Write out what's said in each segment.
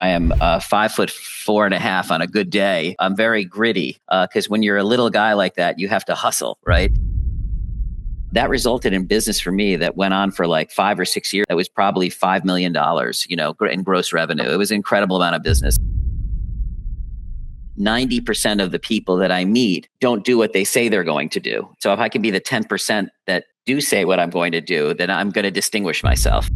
I am 5'4.5" on a good day. I'm very gritty because when you're a little guy like that, you have to hustle, right? That resulted in business for me that went on for like 5 or 6 years. That was probably $5 million, in gross revenue. It was an incredible amount of business. 90% of the people that I meet don't do what they say they're going to do. So if I can be the 10% that do say what I'm going to do, then I'm going to distinguish myself.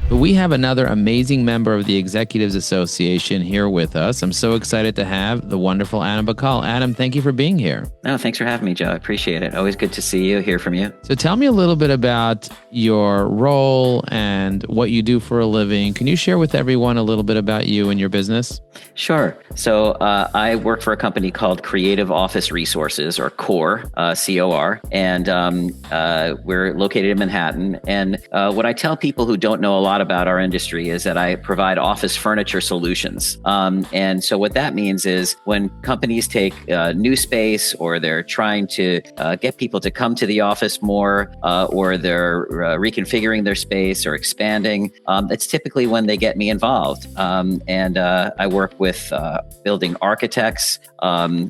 We have another amazing member of the Executives Association here with us. I'm so excited to have the wonderful Adam Bacall. Adam, thank you for being here. No, thanks for having me, Joe. I appreciate it. Always good to see you, hear from you. So tell me a little bit about your role and what you do for a living. Can you share with everyone a little bit about you and your business? Sure. So I work for a company called Creative Office Resources, or CORE, C-O-R, and we're located in Manhattan. And what I tell people who don't know a lot about our industry is that I provide office furniture solutions. And so what that means is when companies take new space, or they're trying to get people to come to the office more, or they're reconfiguring their space or expanding, that's typically when they get me involved. And I work with building architects,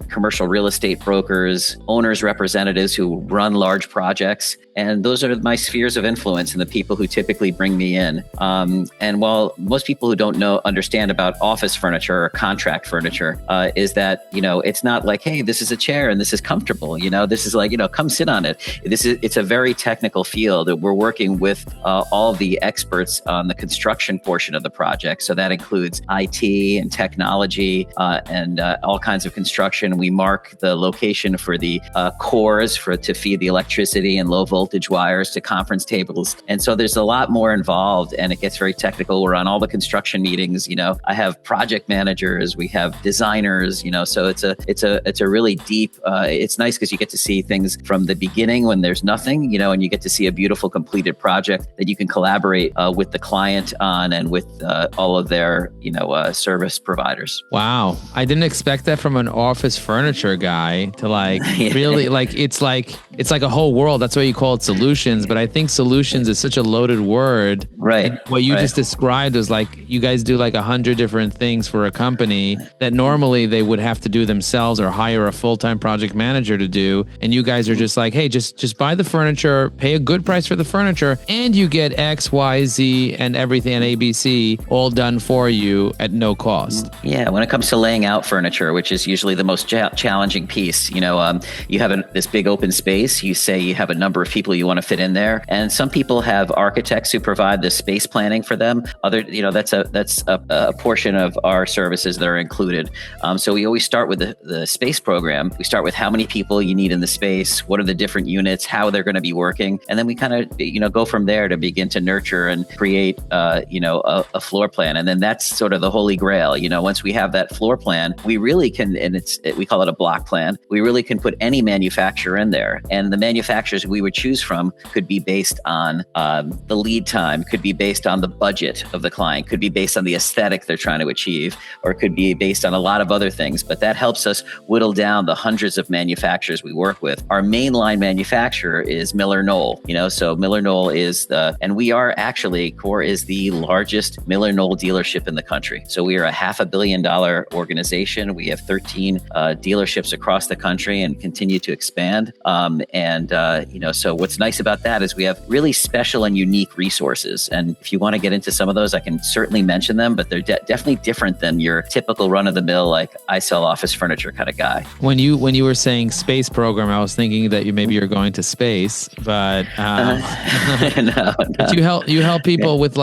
commercial real estate brokers, owners' representatives who run large projects. And those are my spheres of influence and the people who typically bring me in. And while most people who don't understand about office furniture or contract furniture, is that, it's not like, hey, this is a chair and this is comfortable. This is like, come sit on it. It's a very technical field. We're working with all the experts on the construction portion of the project. So that includes IT and technology and all kinds of construction. We mark the location for the cores to feed the electricity and low voltage wires to conference tables. And so there's a lot more involved, and it gets very technical. We're on all the construction meetings. I have project managers, we have designers, so it's a really deep, it's nice because you get to see things from the beginning when there's nothing, and you get to see a beautiful completed project that you can collaborate with the client on and with all of their, service providers. Wow. I didn't expect that from an office furniture guy to really it's like a whole world. That's why you call it solutions. But I think solutions is such a loaded word. Right. And what you just described was like, you guys do like 100 different things for a company that normally they would have to do themselves or hire a full-time project manager to do. And you guys are just like, hey, just buy the furniture, pay a good price for the furniture, and you get X, Y, Z, and everything and ABC all done for you at no cost. Yeah. When it comes to laying out furniture, which is usually the most challenging piece, you have this big open space. You say you have a number of people you want to fit in there. And some people have architects who provide the space planning for them. That's a portion of our services that are included. So we always start with the space program. We start with how many people you need in the space, what are the different units, how they're going to be working. And then we kind of, go from there to begin to nurture and create, a floor plan. And then that's sort of the holy grail. Once we have that floor plan, we really can, and we call it a block plan. We really can put any manufacturer in there. And the manufacturers we would choose from could be based on the lead time, could be based on the budget of the client, could be based on the aesthetic they're trying to achieve, or could be based on a lot of other things. But that helps us whittle down the hundreds of manufacturers we work with. Our mainline manufacturer is Miller-Knoll, so Miller-Knoll is and we are actually, CORE is the largest Miller-Knoll dealership in the country. So we are a $500 million organization. We have 13 dealerships across the country and continue to expand. So what's nice about that is we have really special and unique resources. And if you want to get into some of those, I can certainly mention them, but they're definitely different than your typical run-of-the-mill, like I sell office furniture kind of guy. When you were saying space program, I was thinking that maybe you're going to space, but no. But you help people with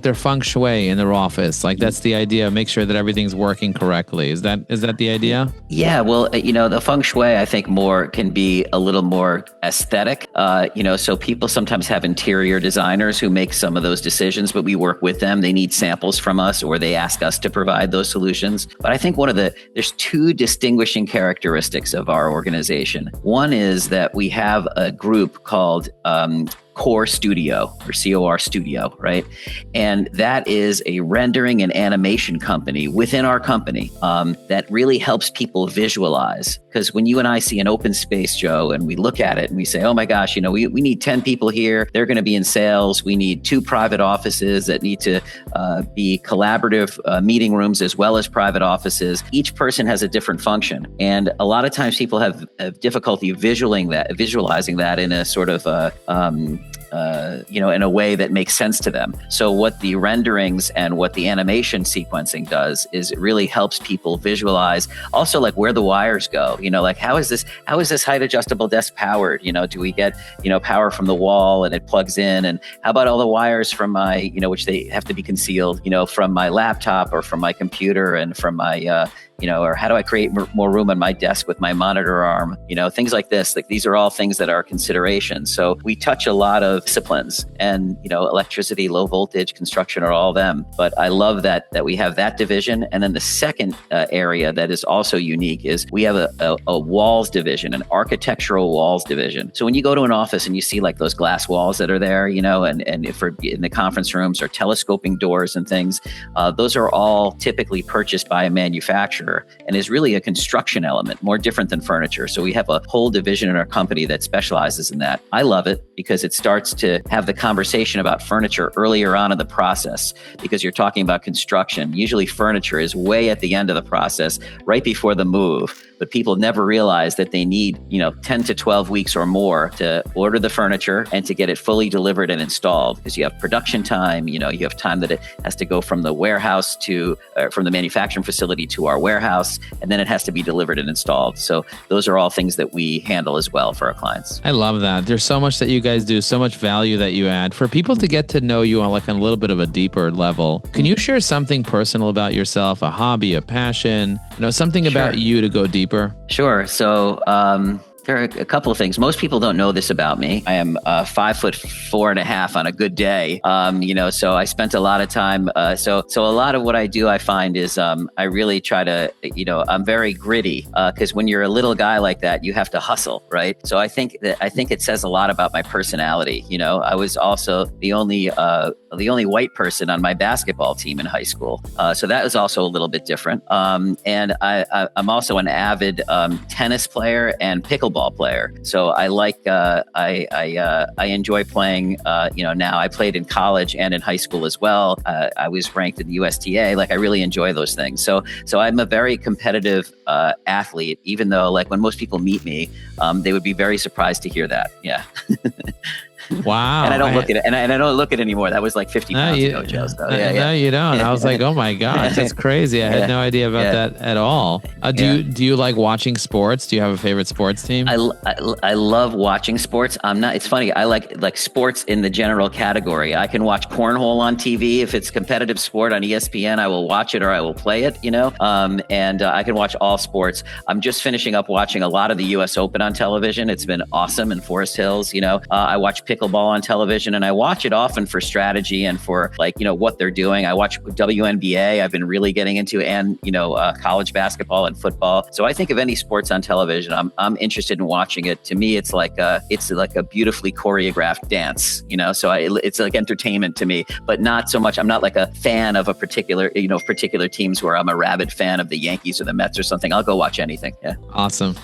their feng shui in their office. Like that's the idea. Make sure that everything's working correctly. Is that the idea? Yeah. Well, the feng shui I think can be a little more aesthetic. So people sometimes have interior designers who make some of those decisions, but we work with them. They need samples from us, or they ask us to provide those solutions. But I think there's two distinguishing characteristics of our organization. One is that we have a group called Core Studio or COR Studio, right? And that is a rendering and animation company within our company that really helps people visualize. Because when you and I see an open space, Joe, and we look at it and we say, oh my gosh, we need 10 people here. They're going to be in sales. We need 2 private offices that need to be collaborative meeting rooms as well as private offices. Each person has a different function. And a lot of times people have difficulty visualizing that in a sort of in a way that makes sense to them. So what the renderings and what the animation sequencing does is it really helps people visualize also like where the wires go, like how is this height adjustable desk powered? Do we get, power from the wall and it plugs in? And how about all the wires from my, which they have to be concealed, from my laptop or from my computer and from my, or how do I create more room on my desk with my monitor arm? Things like this. Like these are all things that are considerations. So we touch a lot of disciplines, and electricity, low voltage, construction are all them. But I love that we have that division. And then the second area that is also unique is we have a walls division, an architectural walls division. So when you go to an office and you see like those glass walls that are there, and if we're in the conference rooms or telescoping doors and things, those are all typically purchased by a manufacturer. And is really a construction element, more different than furniture. So we have a whole division in our company that specializes in that. I love it because it starts to have the conversation about furniture earlier on in the process, because you're talking about construction. Usually furniture is way at the end of the process, right before the move. But people never realize that they need, 10 to 12 weeks or more to order the furniture and to get it fully delivered and installed, because you have production time, you have time that it has to go from the warehouse from the manufacturing facility to our warehouse, and then it has to be delivered and installed. So those are all things that we handle as well for our clients. I love that. There's so much that you guys do, so much value that you add. For people to get to know you on like a little bit of a deeper level, can you share something personal about yourself, a hobby, a passion, something about you to go deeper? Sure. So there are a couple of things. Most people don't know this about me. I am 5'4.5" on a good day. So I spent a lot of time. So a lot of what I do, I find is I really try to, I'm very gritty because when you're a little guy like that, you have to hustle, right? So I think it says a lot about my personality. I was also the only white person on my basketball team in high school. So that was also a little bit different. And I'm also an avid tennis player and pickleball player. So I like, I enjoy playing, now I played in college and in high school as well. I was ranked in the USTA. Like I really enjoy those things. So I'm a very competitive athlete, even though like when most people meet me, they would be very surprised to hear that. Yeah. Wow. And I don't look at it, and I don't look at it anymore. That was like 50 pounds ago, Joe. So, No, you don't. I was like, oh my gosh, that's crazy. I had no idea about that at all. Do you like watching sports? Do you have a favorite sports team? I love watching sports. It's funny. I like sports in the general category. I can watch cornhole on TV. If it's competitive sport on ESPN, I will watch it or I will play it, and I can watch all sports. I'm just finishing up watching a lot of the US Open on television. It's been awesome in Forest Hills. I watch pickleball on television, and I watch it often for strategy and for what they're doing. I watch WNBA. I've been really getting into, and college basketball and football. So I think of any sports on television, I'm interested in watching it. To me, it's like a beautifully choreographed dance. So it's like entertainment to me, but not so much. I'm not like a fan of a particular teams where I'm a rabid fan of the Yankees or the Mets or something. I'll go watch anything. Yeah. Awesome.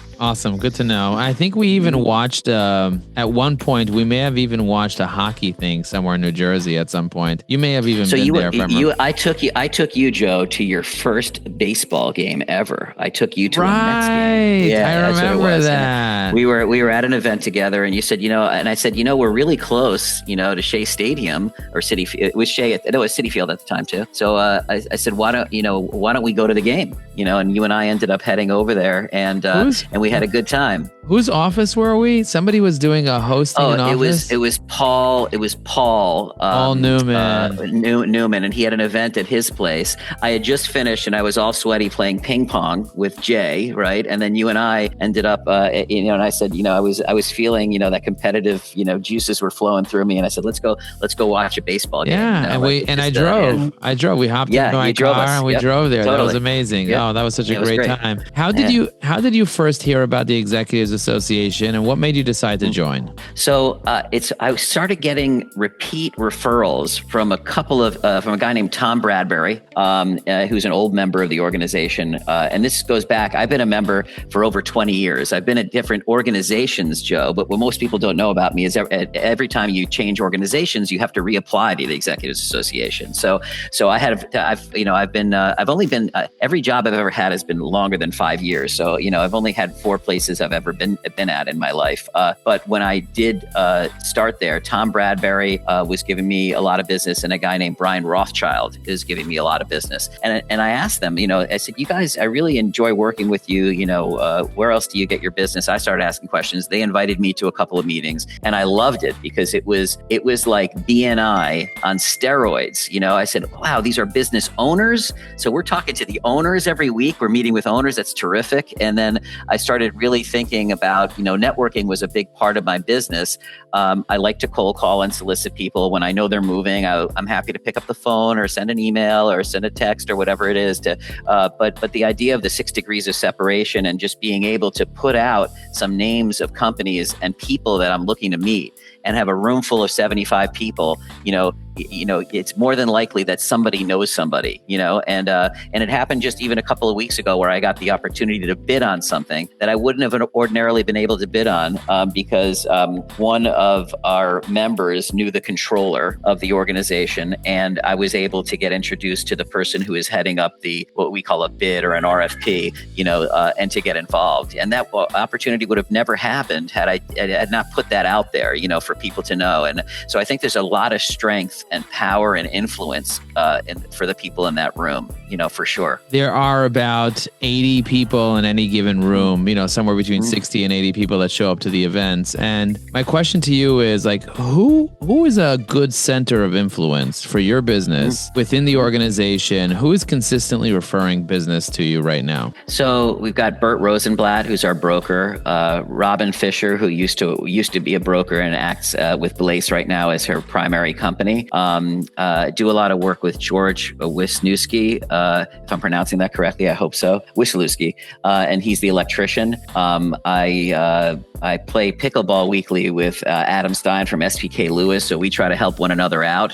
Good to know. I think we even watched at one point. We may have even watched a hockey thing somewhere in New Jersey at some point. You may have even been there. I took you, Joe, to your first baseball game ever. I took you to a Mets game. Yeah, I remember that. We were at an event together, and you said, and I said, we're really close, to Shea Stadium or City. It was Shea. It was Citi Field at the time too. So I said, why don't we go to the game? And you and I ended up heading over there, and we had a good time. Whose office were we? Somebody was doing a hosting in office? It was Paul Paul Newman. Newman, and he had an event at his place. I had just finished, and I was all sweaty playing ping pong with Jay, right? And then you and I ended up, and I said, I was feeling, that competitive, juices were flowing through me, and I said, let's go watch a baseball game. Yeah, I drove. We hopped into my car and we drove there. Totally. That was amazing. Yep. Oh, that was such a great time. How did you first hear about the executives Association, and what made you decide to join? So I started getting repeat referrals from a couple of from a guy named Tom Bradbury, who's an old member of the organization. And this goes back. I've been a member for over 20 years. I've been at different organizations, Joe. But what most people don't know about me is every time you change organizations, you have to reapply to the Executives Association. So I've only been every job I've ever had has been longer than 5 years. So I've only had 4 places I've ever been at in my life. But when I did start there, Tom Bradbury was giving me a lot of business, and a guy named Brian Rothschild is giving me a lot of business. And I asked them, I said, you guys, I really enjoy working with you. Where else do you get your business? I started asking questions. They invited me to a couple of meetings, and I loved it because it was like BNI on steroids. I said, wow, these are business owners. So we're talking to the owners every week. We're meeting with owners. That's terrific. And then I started really thinking about, networking was a big part of my business. I like to cold call and solicit people when I know they're moving. I'm happy to pick up the phone or send an email or send a text or whatever it is but the idea of the 6 degrees of separation and just being able to put out some names of companies and people that I'm looking to meet and have a room full of 75 people, it's more than likely that somebody knows somebody, and it happened just even a couple of weeks ago where I got the opportunity to bid on something that I wouldn't have ordinarily been able to bid on because one of our members knew the controller of the organization, and I was able to get introduced to the person who is heading up what we call a bid or an RFP, and to get involved. And that opportunity would have never happened had I had not put that out there, for people to know. And so I think there's a lot of strength and power and influence for the people in that room, for sure. There are about 80 people in any given room, somewhere between 60 and 80 people that show up to the events. And my question to you is who is a good center of influence for your business within the organization? Who is consistently referring business to you right now? So we've got Bert Rosenblatt, who's our broker, Robin Fisher, who used to be a broker and acts with Blaze right now as her primary company. Do a lot of work with George Wisniewski, if I'm pronouncing that correctly, I hope so, Wisniewski, and he's the electrician. I play pickleball weekly with Adam Stein from SPK Lewis, so we try to help one another out,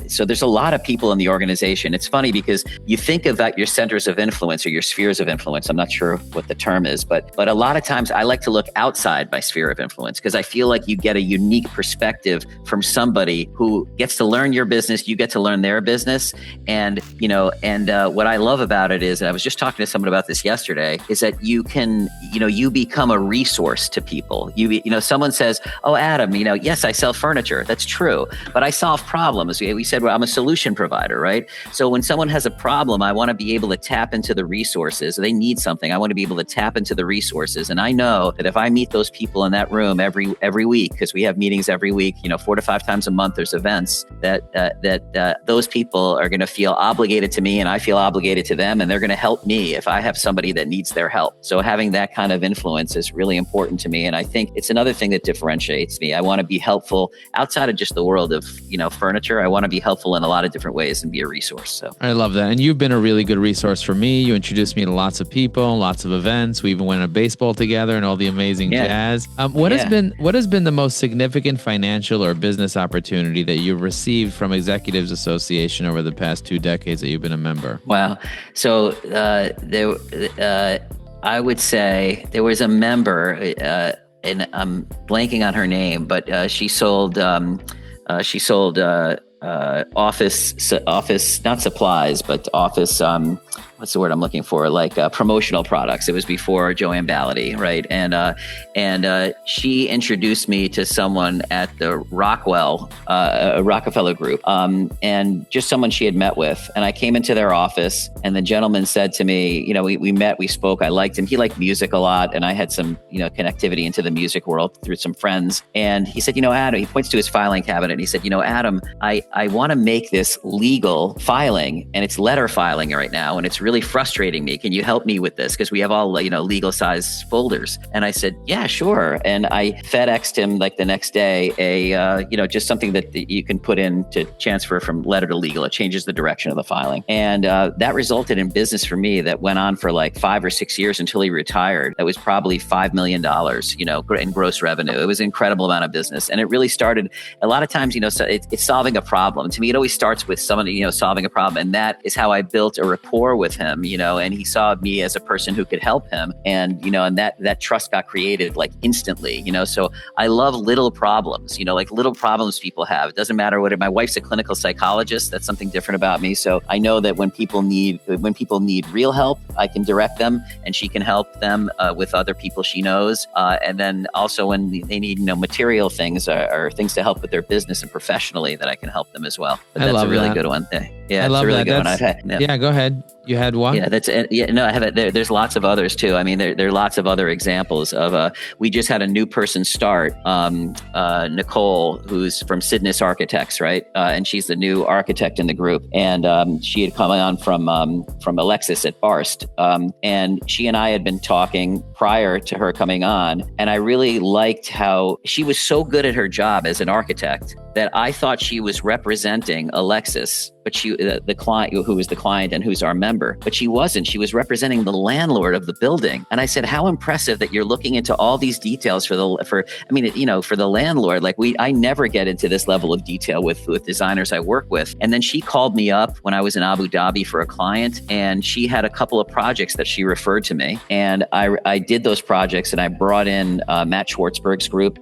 so there's a lot of people in the organization. It's funny because you think about your centers of influence or your spheres of influence. I'm not sure what the term is, but a lot of times I like to look outside my sphere of influence because I feel like you get a unique perspective from somebody who gets to learn your business, you get to learn their business. And what I love about it is, and I was just talking to someone about this yesterday, is that you can, you become a resource to people. Someone says, oh, Adam, yes, I sell furniture. That's true. But I solve problems. We said, well, I'm a solution provider, right? So when someone has a problem, I want to be able to tap into the resources. They need something. I want to be able to tap into the resources. And I know that if I meet those people in that room every week, because we have meetings every week, 4 to 5 times a month, there's events that those people are going to feel obligated to me and I feel obligated to them. And they're going to help me if I have somebody that needs their help. So having that kind of influence is really important to me. And I think it's another thing that differentiates me. I want to be helpful outside of just the world of, furniture. I want to be helpful in a lot of different ways and be a resource. So I love that. And you've been a really good resource for me. You introduced me to lots of people, lots of events. We even went to baseball together and all the amazing jazz. What has been the most significant financial or business opportunity that you've received from Executives Association over the past 2 decades that you've been a member? Wow. So I would say there was a member, and I'm blanking on her name, but she sold office, not supplies, but office, what's the word I'm looking for? Promotional products. It was before Joanne Ballady, right? And she introduced me to someone at the Rockefeller Group, and just someone she had met with. And I came into their office, and the gentleman said to me, we met, we spoke. I liked him. He liked music a lot, and I had some, connectivity into the music world through some friends. And he said, Adam, he points to his filing cabinet, and he said, Adam, I want to make this legal filing, and it's letter filing right now, and it's really frustrating me. Can you help me with this? Because we have all, legal size folders. And I said, yeah, sure. And I FedExed him like the next day just something that you can put in to transfer from letter to legal. It changes the direction of the filing. And that resulted in business for me that went on for like 5 or 6 years until he retired. That was probably $5 million, in gross revenue. It was an incredible amount of business. And it really started a lot of times, so it's solving a problem. To me, it always starts with somebody, solving a problem. And that is how I built a rapport with him, and he saw me as a person who could help him. And, and that trust got created like instantly, so I love little problems, like little problems people have. It doesn't matter what my wife's a clinical psychologist. That's something different about me. So I know that when people need real help, I can direct them and she can help them with other people she knows. And then also when they need, material things or things to help with their business and professionally, that I can help them as well. But that's a really good one. Yeah, I love it's a really that. good one. Yeah, go ahead. You had one? Yeah, I have it. There's lots of others too. I mean, there are lots of other examples of, we just had a new person start, Nicole, who's from Cydnis Architects, right? And she's the new architect in the group. And she had come on from Alexis at Barst. And she and I had been talking prior to her coming on. And I really liked how she was so good at her job as an architect that I thought she was representing Alexis, but she, the client, who was the client and who's our member, but she wasn't. She was representing the landlord of the building. And I said, how impressive that you're looking into all these details for the landlord. Like I never get into this level of detail with designers I work with. And then she called me up when I was in Abu Dhabi for a client, and she had a couple of projects that she referred to me. And I did those projects, and I brought in Matt Schwartzberg's group,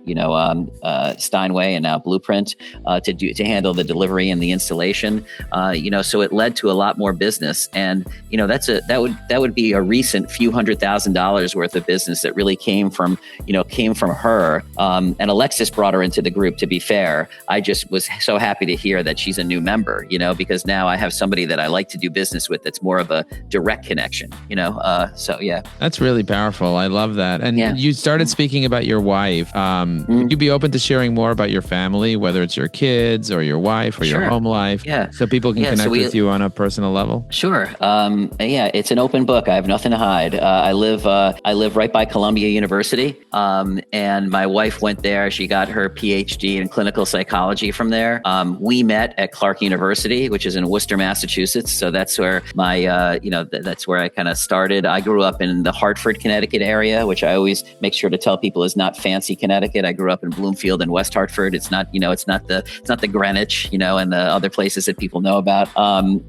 Steinway and now Blueprint, to handle the delivery and the installation. So it led to a lot more business. And, that would be a recent few $100,000 worth of business that really came from her. And Alexis brought her into the group, to be fair. I just was so happy to hear that she's a new member, because now I have somebody that I like to do business with that's more of a direct connection, so yeah. That's really powerful. I love that. And you started speaking about your wife. Would you be open to sharing more about your family, whether it's your kids or your wife or your home life? Yeah. So people can connect with you on a personal level? Sure. It's an open book. I have nothing to hide. I live right by Columbia University. And my wife went there. She got her PhD in clinical psychology from there. We met at Clark University, which is in Worcester, Massachusetts. So that's where that's where I kind of started. I grew up in the Hartford, Connecticut area, which I always make sure to tell people is not fancy Connecticut. I grew up in Bloomfield and West Hartford. It's not the Greenwich, and the other places that people know about. And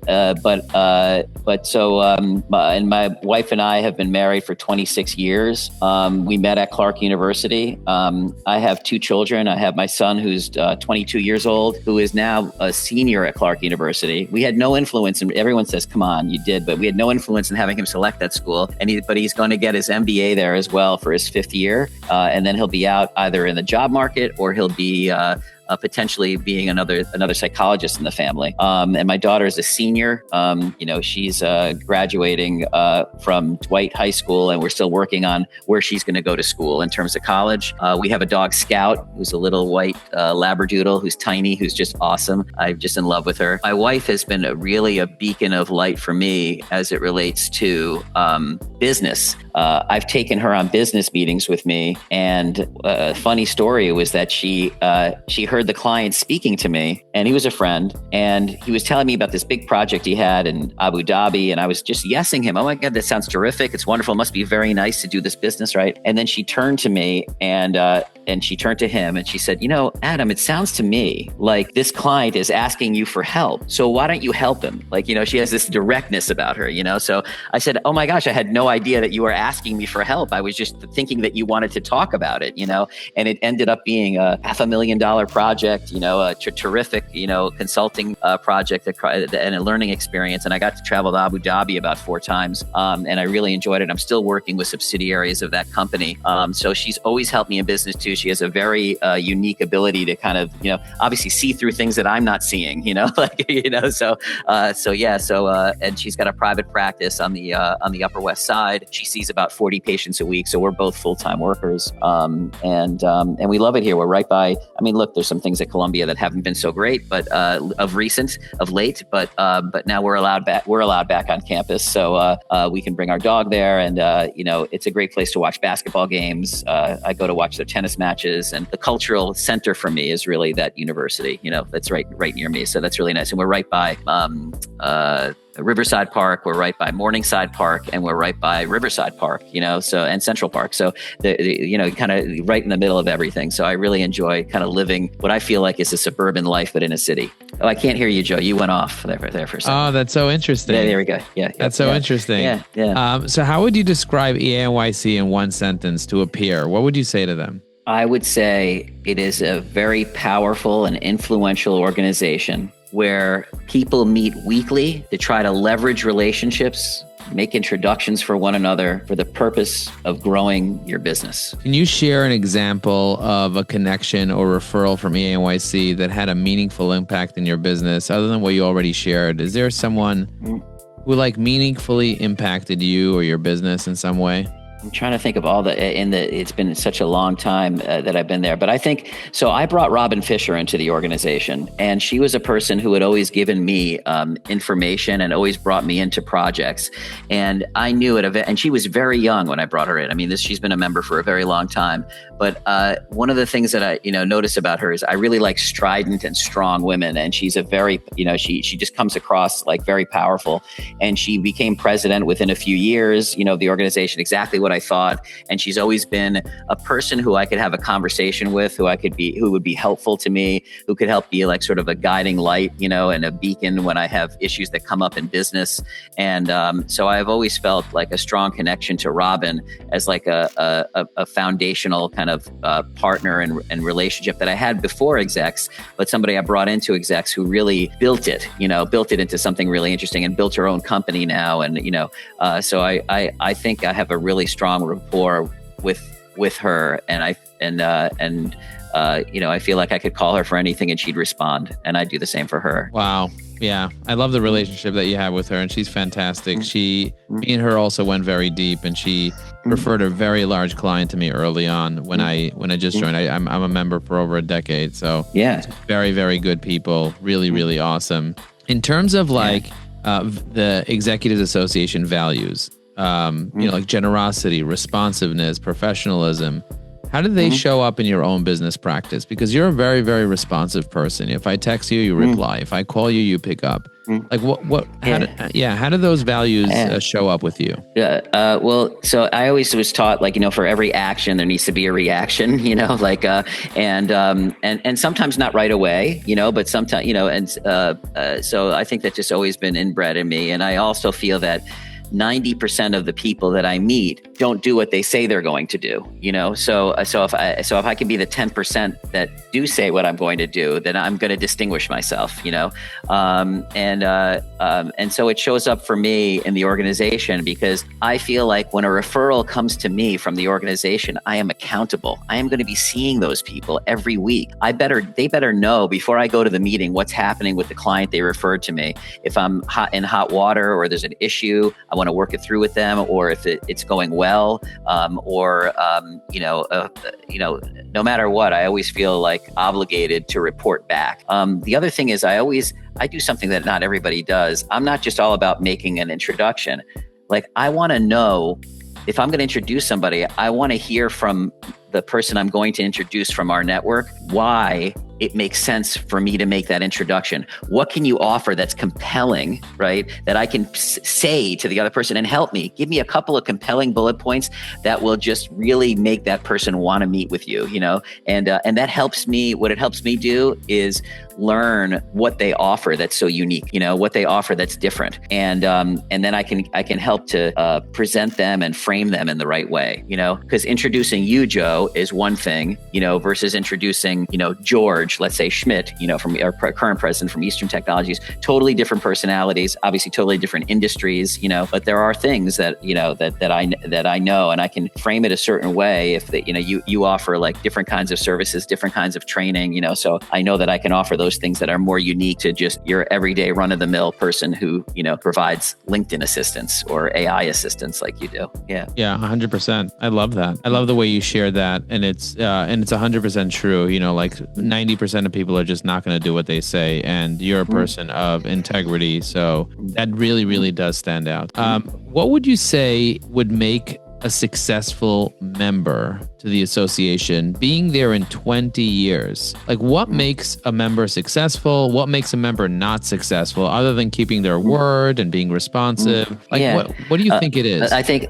my wife and I have been married for 26 years. We met at Clark University. I have 2 children. I have my son who's 22 years old, who is now a senior at Clark University. We had no influence, and everyone says, come on, you did, but we had no influence in having him select that school. But he's going to get his MBA there as well for his 5th year. And then he'll be out either in the job market or he'll be potentially being another psychologist in the family. And my daughter is a senior. She's graduating from Dwight High School, and we're still working on where she's going to go to school in terms of college. We have a dog, Scout, who's a little white Labradoodle, who's tiny, who's just awesome. I'm just in love with her. My wife has been really a beacon of light for me as it relates to business. I've taken her on business meetings with me, and a funny story was that she heard the client speaking to me, and he was a friend, and he was telling me about this big project he had in Abu Dhabi, and I was just yesing him. Oh my God, that sounds terrific. It's wonderful. It must be very nice to do this business, right? And then she turned to me and she turned to him and she said, Adam, it sounds to me like this client is asking you for help. So why don't you help him? She has this directness about her, So I said, oh my gosh, I had no idea that you were asking me for help. I was just thinking that you wanted to talk about it, and it ended up being a $500,000 project, a terrific, consulting project and a learning experience. And I got to travel to Abu Dhabi about 4 times. And I really enjoyed it. I'm still working with subsidiaries of that company. So she's always helped me in business too. She has a very unique ability to kind of, obviously see through things that I'm not seeing, and she's got a private practice on the Upper West Side. She sees about 40 patients a week. So we're both full-time workers. And we love it here. We're right by, look, there's some things at Columbia that haven't been so great, but of late, but now we're allowed back on campus. So we can bring our dog there, and it's a great place to watch basketball games. I go to watch their tennis matches, and the cultural center for me is really that university, that's right near me. So that's really nice. And we're right by Riverside Park, we're right by Morningside Park, and we're right by Riverside Park, and Central Park. So, kind of right in the middle of everything. So I really enjoy kind of living what I feel like is a suburban life, but in a city. Oh, I can't hear you, Joe. You went off there for a second. Oh, that's so interesting. Yeah, there we go. Yeah. That's so interesting. Yeah. So how would you describe EANYC in one sentence to a peer? What would you say to them? I would say it is a very powerful and influential organization where people meet weekly to try to leverage relationships, make introductions for one another for the purpose of growing your business. Can you share an example of a connection or referral from EANYC that had a meaningful impact in your business other than what you already shared? Is there someone who meaningfully impacted you or your business in some way? I'm trying to think of it's been such a long time that I've been there, but I think, so I brought Robin Fisher into the organization, and she was a person who had always given me information and always brought me into projects. And I knew it, and she was very young when I brought her in. She's been a member for a very long time, but one of the things that I, notice about her is I really like strident and strong women. And she's a very, she just comes across like very powerful, and she became president within a few years, of the organization, exactly what I thought. And she's always been a person who I could have a conversation with, who would be helpful to me, who could help be like sort of a guiding light, and a beacon when I have issues that come up in business. And so I've always felt like a strong connection to Robin as like a foundational kind of partner and relationship that I had before execs, but somebody I brought into execs who really built it into something really interesting and built her own company now. And, so I think I have a really strong rapport with her, and I feel like I could call her for anything and she'd respond, and I'd do the same for her. Wow. Yeah. I love the relationship that you have with her, and she's fantastic. Me and her also went very deep, and she referred a very large client to me early on when I just joined. I'm a member for over a decade. So yeah, very, very good people. Really, really awesome. In terms of the Executives Association values, like generosity, responsiveness, professionalism, how do they show up in your own business practice? Because you're a very, very responsive person. If I text you, you reply. If I call you, you pick up. Like how do those values show up with you? Well, so I always was taught, for every action, there needs to be a reaction, and sometimes not right away, but sometimes, so I think that's just always been inbred in me. And I also feel that 90% of the people that I meet don't do what they say they're going to do, So if I can be the 10% that do say what I'm going to do, then I'm going to distinguish myself, and so it shows up for me in the organization, because I feel like when a referral comes to me from the organization, I am accountable. I am going to be seeing those people every week. They better know before I go to the meeting what's happening with the client they referred to me. If I'm in hot water, or there's an issue, I want to work it through with them, or if it's going well, no matter what, I always feel like obligated to report back. The other thing is I do something that not everybody does. I'm not just all about making an introduction. Like, I want to know, if I'm going to introduce somebody, I want to hear from the person I'm going to introduce from our network why it makes sense for me to make that introduction. What can you offer that's compelling, right? That I can say to the other person and help me. Give me a couple of compelling bullet points that will just really make that person want to meet with you, And that helps me. What it helps me do is learn what they offer that's so unique, what they offer that's different, and then I can help to present them and frame them in the right way, Because introducing you, Joe, is one thing, versus introducing, George George, let's say Schmidt, from our current president from Eastern Technologies, totally different personalities, obviously totally different industries, but there are things that, that I know, and I can frame it a certain way. If you offer like different kinds of services, different kinds of training, so I know that I can offer those things that are more unique to just your everyday run-of-the-mill person who, provides LinkedIn assistance or AI assistance like you do. Yeah. Yeah, 100%. I love that. I love the way you share that. And it's 100% true. Like 90% of people are just not going to do what they say. And you're a person of integrity. So that really, really does stand out. What would you say would make a successful member to the association being there in 20 years? Like, what makes a member successful? What makes a member not successful other than keeping their word and being responsive? Like, what do you think it is? I think,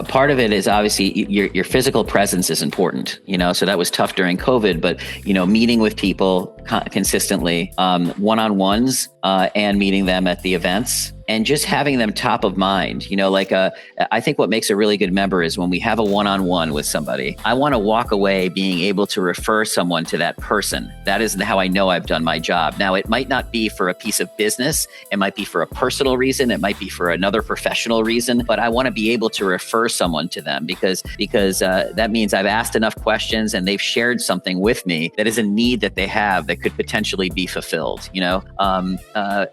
part of it is obviously your physical presence is important, so that was tough during COVID, but, meeting with people consistently, one-on-ones, and meeting them at the events, and just having them top of mind. I think what makes a really good member is when we have a one-on-one with somebody, I want to walk away being able to refer someone to that person. That is how I know I've done my job. Now, it might not be for a piece of business. It might be for a personal reason. It might be for another professional reason, but I want to be able to refer someone to them because that means I've asked enough questions and they've shared something with me that is a need that they have that could potentially be fulfilled,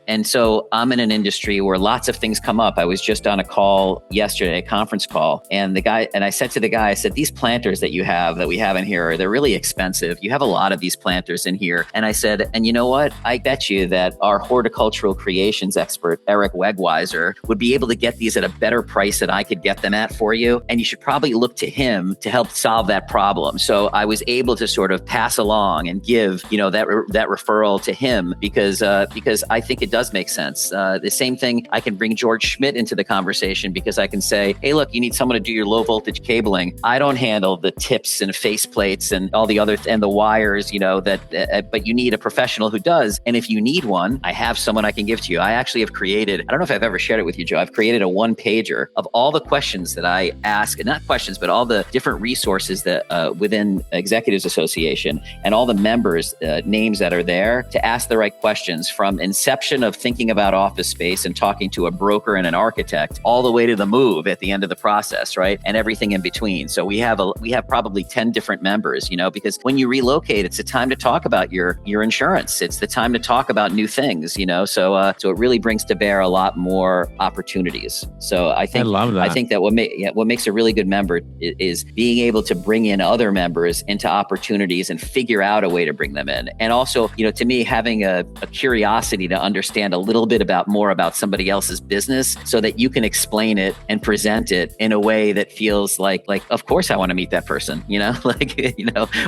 and so I'm in an industry where lots of things come up. I was just on a call yesterday, a conference call, and I said to the guy, I said, these planters that we have in here, they're really expensive. You have a lot of these planters in here. And I said, and you know what? I bet you that our horticultural creations expert, Eric Wegweiser, would be able to get these at a better price than I could get them at for you. And you should probably look to him to help solve that problem. So I was able to sort of pass along and give, that referral to him because I think it does make sense. The same thing, I can bring George Schmidt into the conversation because I can say, hey, look, you need someone to do your low voltage cabling. I don't handle the tips and face plates and all the other and the wires, but you need a professional who does. And if you need one, I have someone I can give to you. I actually have created, I don't know if I've ever shared it with you, Joe. I've created a one pager of all the questions that I ask, and not questions, but all the different resources that within Executives Association and all the members' names that are there to ask the right questions from inception of thinking about office space and talking to a broker and an architect all the way to the move at the end of the process, right? And everything in between. So we have probably 10 different members, because when you relocate, it's the time to talk about your insurance. It's the time to talk about new things, so it really brings to bear a lot more opportunities. So I love that. I think that what makes a really good member is being able to bring in other members into opportunities and figure out a way to bring them in. And also, to me, having a curiosity to understand a little bit more about somebody else's business so that you can explain it and present it in a way that feels like of course I want to meet that person,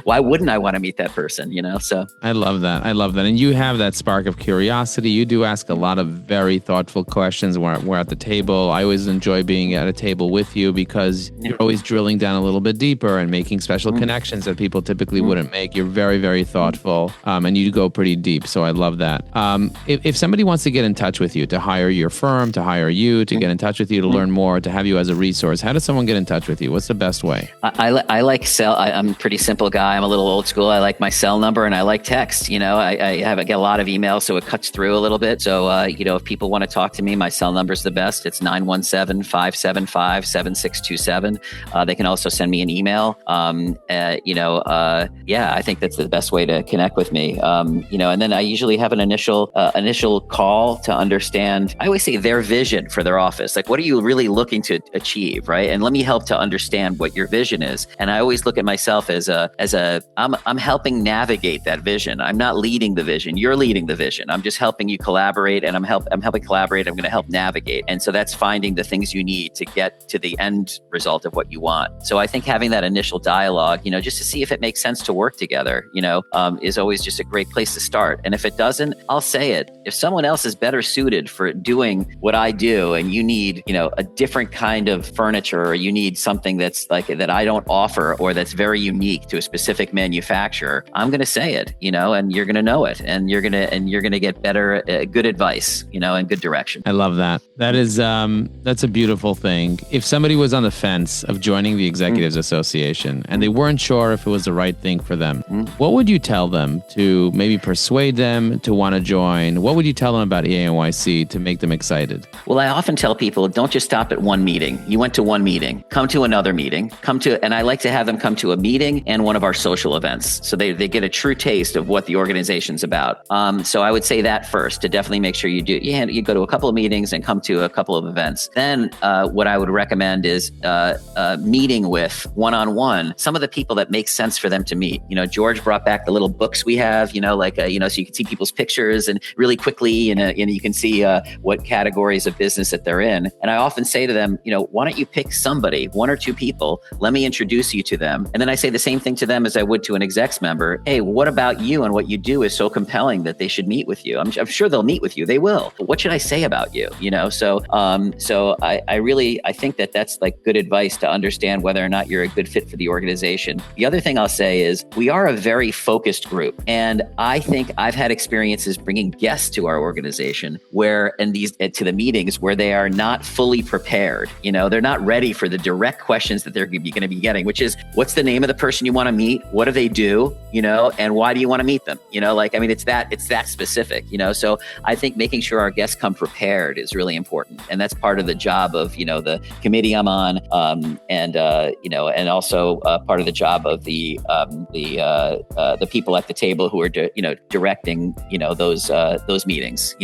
why wouldn't I want to meet that person, so. I love that. And you have that spark of curiosity. You do ask a lot of very thoughtful questions. We're at the table. I always enjoy being at a table with you because you're always drilling down a little bit deeper and making special connections that people typically wouldn't make. You're very, very thoughtful, and you go pretty deep. So I love that. If somebody wants to get in touch with you, to hire your firm, to hire you, to get in touch with you, to learn more, to have you as a resource, how does someone get in touch with you? What's the best way? I like cell. I'm a pretty simple guy. I'm a little old school. I like my cell number and I like text. I get a lot of emails, so it cuts through a little bit. So, if people want to talk to me, my cell number is the best. It's 917-575-7627. They can also send me an email. I think that's the best way to connect with me. And then I usually have an initial call to understand, I always say their vision for their office. Like, what are you really looking to achieve, right? And let me help to understand what your vision is. And I always look at myself as I'm helping navigate that vision. I'm not leading the vision. You're leading the vision. I'm just helping you collaborate, and I'm helping collaborate. I'm going to help navigate. And so that's finding the things you need to get to the end result of what you want. So I think having that initial dialogue, just to see if it makes sense to work together, is always just a great place to start. And if it doesn't, I'll say it. If someone else is better suited for doing what I do, and you need, a different kind of furniture, or you need something that's like that I don't offer, offer or that's very unique to a specific manufacturer, I'm going to say it, and you're going to know it, and you're going to get better, good advice, and good direction. I love that. That's a beautiful thing. If somebody was on the fence of joining the Executives Association and they weren't sure if it was the right thing for them, what would you tell them to maybe persuade them to want to join? What would you tell them about EANYC to make them excited? Well, I often tell people, don't just stop at one meeting. You went to one meeting, come to another meeting, and I like to have them come to a meeting and one of our social events. So they get a true taste of what the organization's about. So I would say that first, to definitely make sure you go to a couple of meetings and come to a couple of events. Then what I would recommend is meeting with one-on-one some of the people that make sense for them to meet. George brought back the little books we have, so you can see people's pictures and really quickly, and you can see what categories of business that they're in. And I often say to them, why don't you pick somebody, one or two people, let me introduce you to them. And then I say the same thing to them as I would to an execs member. Hey, what about you and what you do is so compelling that they should meet with you? I'm sure they'll meet with you. They will. But what should I say about you? So I think that's like good advice to understand whether or not you're a good fit for the organization. The other thing I'll say is we are a very focused group. And I think I've had experiences bringing guests to our organization to the meetings where they are not fully prepared. They're not ready for the direct questions that they're going to be getting, which is, what's the name of the person you want to meet? What do they do? And why do you want to meet them? It's that specific, So I think making sure our guests come prepared is really important. And that's part of the job of, the committee I'm on, and also part of the job of the people at the table who are, directing, those meetings,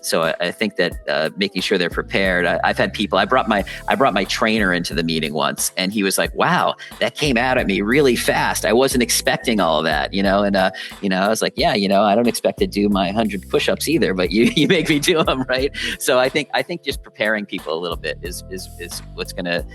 so I think that making sure they're prepared. I've had people, I brought my trainer into the meeting once, and he was like, wow, that came out at me really fast. I wasn't expecting all of that, and I was like, yeah, I don't expect to do my 100 push-ups either, but you make me do them, right? So I think just preparing people a little bit is what's going to,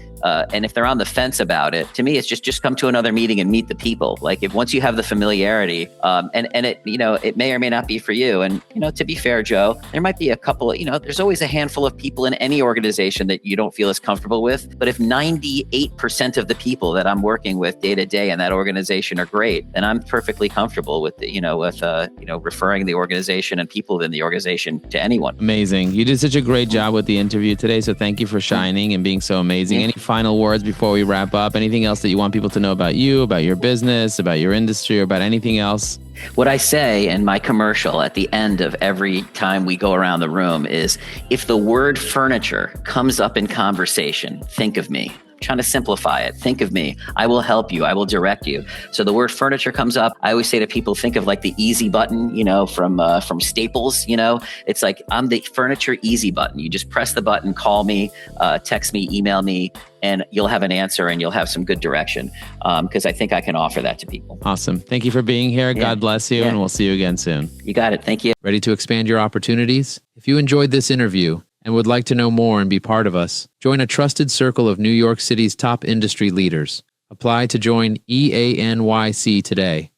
and if they're on the fence about it, to me, it's just come to another meeting and meet the people. Like if once you have the familiarity, and it, it may or may not be for you. And, to be fair, Joe, there might be a couple, there's always a handful of people in any organization that you don't feel as comfortable with. But if 98% of the people that I'm working with day to day in that organization are great, then I'm perfectly comfortable with, referring the organization and people within the organization to anyone. Amazing. You did such a great job with the interview today. So thank you for shining and being so amazing. Any final words before we wrap up? Anything else that you want people to know about you, about your business, about your industry, or about anything else? What I say in my commercial at the end of every time we go around the room is, if the word furniture comes up in conversation, think of me. Trying to simplify it. Think of me. I will help you. I will direct you. So the word furniture comes up. I always say to people, think of like the easy button, from Staples, it's like, I'm the furniture easy button. You just press the button, call me, text me, email me, and you'll have an answer and you'll have some good direction. Because I think I can offer that to people. Awesome. Thank you for being here. God bless you. And we'll see you again soon. You got it. Thank you. Ready to expand your opportunities? If you enjoyed this interview and would like to know more and be part of us, join a trusted circle of New York City's top industry leaders. Apply to join EANYC today.